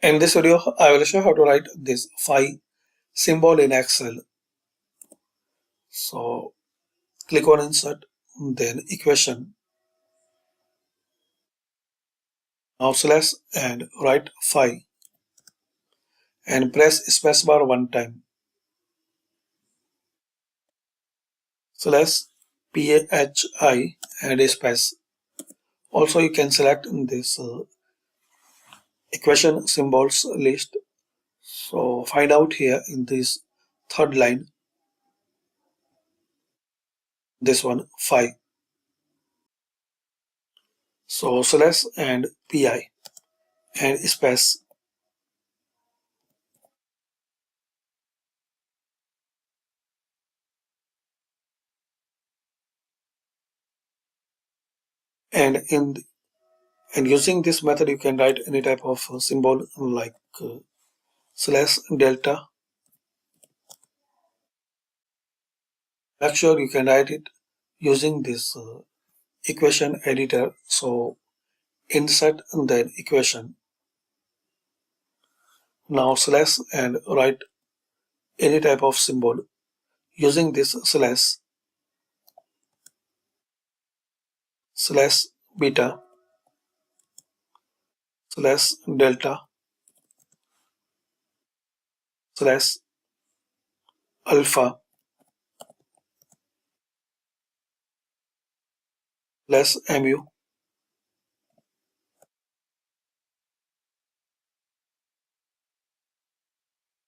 In this video, I will show how to write this phi symbol in Excel. So click on insert, then equation. Now slash and write phi and press spacebar one time. Slash PHI and space. Also you can select this equation symbols list. So find out here in this third line, this one phi. So slash and pi and space. And using this method you can write any type of symbol like slash delta. Make sure you can write it using this equation editor. So insert and then equation. Now slash and write any type of symbol using this slash beta slash delta slash alpha slash mu.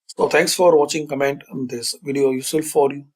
So thanks for watching. Comment on this video useful for you.